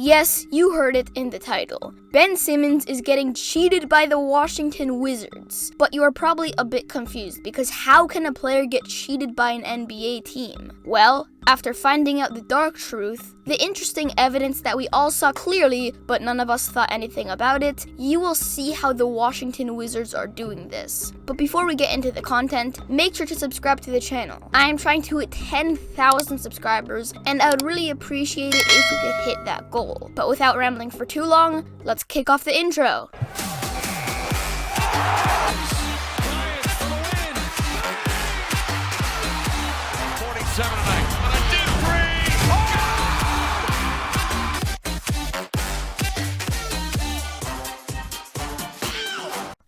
Yes, you heard it in the title. Ben Simmons is getting cheated by the Washington Wizards. But you are probably a bit confused because how can a player get cheated by an NBA team? Well, after finding out the dark truth, the interesting evidence that we all saw clearly, but none of us thought anything about it, you will see how the Washington Wizards are doing this. But before we get into the content, make sure to subscribe to the channel. I am trying to hit 10,000 subscribers, and I would really appreciate it if we could hit that goal. But without rambling for too long, let's kick off the intro.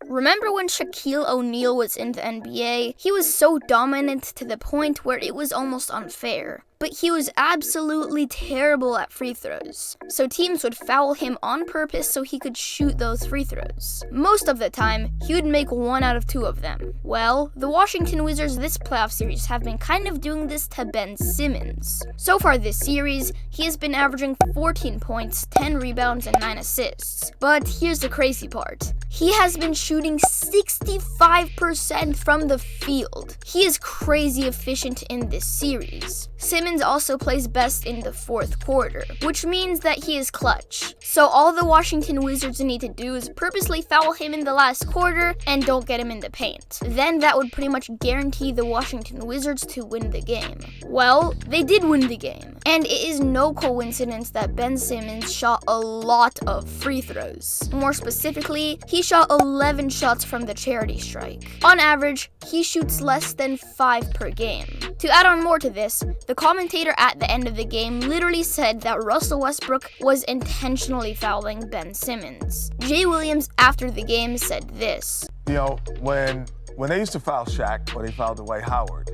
Remember when Shaquille O'Neal was in the NBA? He was so dominant to the point where it was almost unfair. But he was absolutely terrible at free throws. So teams would foul him on purpose so he could shoot those free throws. Most of the time, he would make 1 out of 2 of them. Well, the Washington Wizards this playoff series have been kind of doing this to Ben Simmons. So far this series, he has been averaging 14 points, 10 rebounds, and 9 assists. But here's the crazy part. He has been shooting 65% from the field. He is crazy efficient in this series. Simmons also plays best in the 4th quarter, which means that he is clutch. So all the Washington Wizards need to do is purposely foul him in the last quarter and don't get him in the paint. Then that would pretty much guarantee the Washington Wizards to win the game. Well, they did win the game. And it is no coincidence that Ben Simmons shot a lot of free throws. More specifically, he shot 11 shots from the charity strike. On average, he shoots less than 5 per game. To add on more to this, the commentator at the end of the game literally said that Russell Westbrook was intentionally fouling Ben Simmons. Jay Williams after the game said this. You know, when they used to foul Shaq or they fouled Dwight Howard,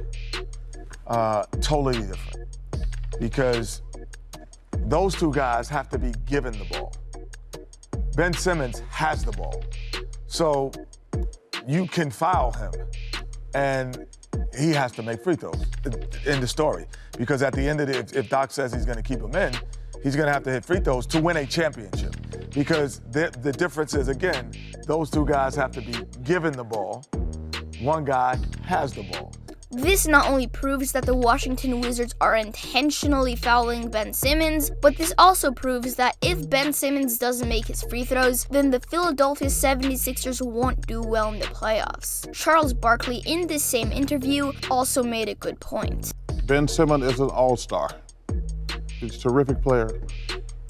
totally different. Because those two guys have to be given the ball. Ben Simmons has the ball. So you can foul him and he has to make free throws. End of story. Because at the end of it, if Doc says he's going to keep him in, he's going to have to hit free throws to win a championship. Because the difference is, again, those two guys have to be given the ball. One guy has the ball. This not only proves that the Washington Wizards are intentionally fouling Ben Simmons, but this also proves that if Ben Simmons doesn't make his free throws, then the Philadelphia 76ers won't do well in the playoffs. Charles Barkley, in this same interview, also made a good point. Ben Simmons is an all-star. He's a terrific player.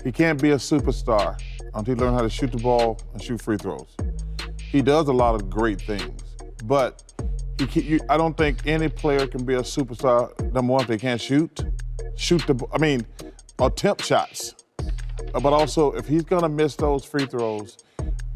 He can't be a superstar until he learns how to shoot the ball and shoot free throws. He does a lot of great things, but I don't think any player can be a superstar, number one, if they can't attempt shots. But also, if he's gonna miss those free throws,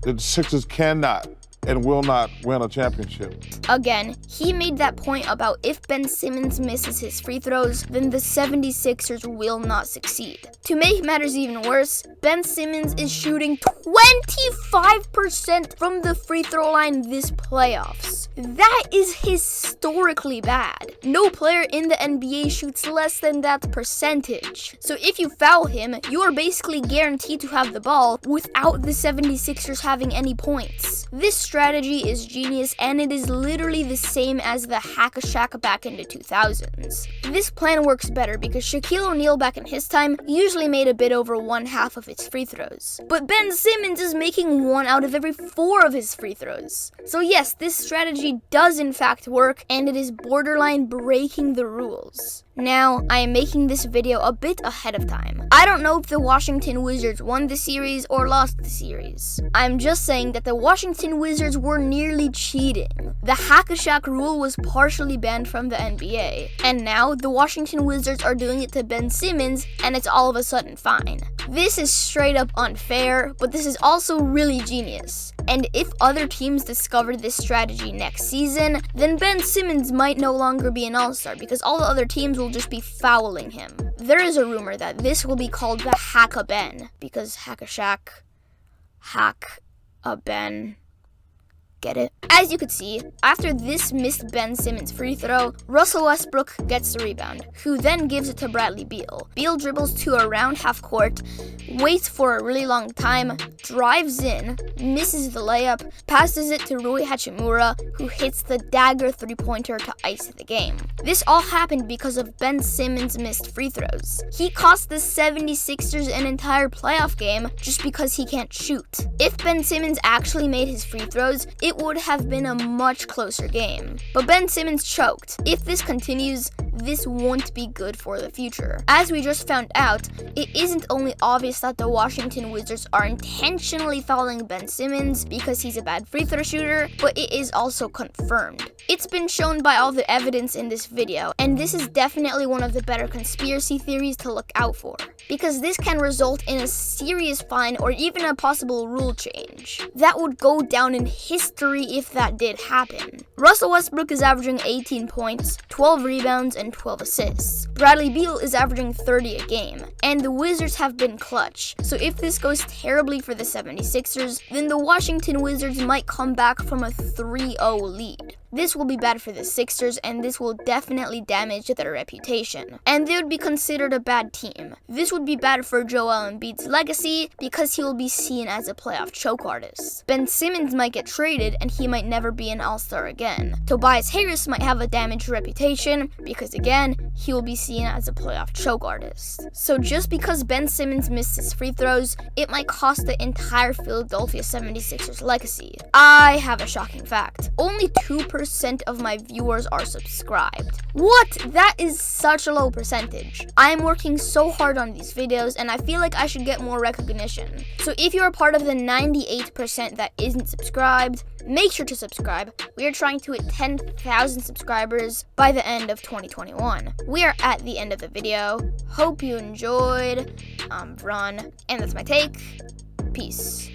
the Sixers cannot and will not win a championship. Again, he made that point about if Ben Simmons misses his free throws, then the 76ers will not succeed. To make matters even worse, Ben Simmons is shooting 25% from the free throw line this playoffs. That is historically bad. No player in the NBA shoots less than that percentage. So if you foul him, you are basically guaranteed to have the ball without the 76ers having any points. This strategy is genius, and it is literally the same as the hack-a-shack back in the 2000s. This plan works better because Shaquille O'Neal back in his time usually made a bit over 1/2 of his free throws. But Ben Simmons is making 1 out of every 4 of his free throws. So yes, this strategy does in fact work, and it is borderline breaking the rules. Now, I am making this video a bit ahead of time. I don't know if the Washington Wizards won the series or lost the series. I'm just saying that the Washington Wizards were nearly cheating. The hack-a-shack rule was partially banned from the NBA, and now the Washington Wizards are doing it to Ben Simmons, and it's all of a sudden fine. This is straight up unfair, but this is also really genius. And if other teams discover this strategy next season, then Ben Simmons might no longer be an all-star because all the other teams will just be fouling him. There is a rumor that this will be called the Hack-a-Ben because hack-a-shack, hack-a-Ben, Get it? As you could see, after this missed Ben Simmons free throw, Russell Westbrook gets the rebound, who then gives it to Bradley Beal. Beal dribbles to around half court, waits for a really long time, drives in, misses the layup, passes it to Rui Hachimura, who hits the dagger three-pointer to ice the game. This all happened because of Ben Simmons' missed free throws. He cost the 76ers an entire playoff game just because he can't shoot. If Ben Simmons actually made his free throws, it would have been a much closer game. But Ben Simmons choked. If this continues, this won't be good for the future. As we just found out, it isn't only obvious that the Washington Wizards are intentionally fouling Ben Simmons because he's a bad free throw shooter, but it is also confirmed. It's been shown by all the evidence in this video, and this is definitely one of the better conspiracy theories to look out for, because this can result in a serious fine or even a possible rule change. That would go down in history if that did happen. Russell Westbrook is averaging 18 points, 12 rebounds, and 12 assists. Bradley Beal is averaging 30 a game, and the Wizards have been clutch. So if this goes terribly for the 76ers, then the Washington Wizards might come back from a 3-0 lead. This will be bad for the Sixers, and this will definitely damage their reputation. And they would be considered a bad team. This would be bad for Joel Embiid's legacy, because he will be seen as a playoff choke artist. Ben Simmons might get traded, and he might never be an all-star again. Tobias Harris might have a damaged reputation, because again, he will be seen as a playoff choke artist. So just because Ben Simmons missed his free throws, it might cost the entire Philadelphia 76ers legacy. I have a shocking fact. Only 2% of my viewers are subscribed. What? That is such a low percentage. I am working so hard on these videos, and I feel like I should get more recognition. So if you're a part of the 98% that isn't subscribed, make sure to subscribe. We are trying to hit 10,000 subscribers by the end of 2021. We are at the end of the video. Hope you enjoyed. Run. And that's my take. Peace.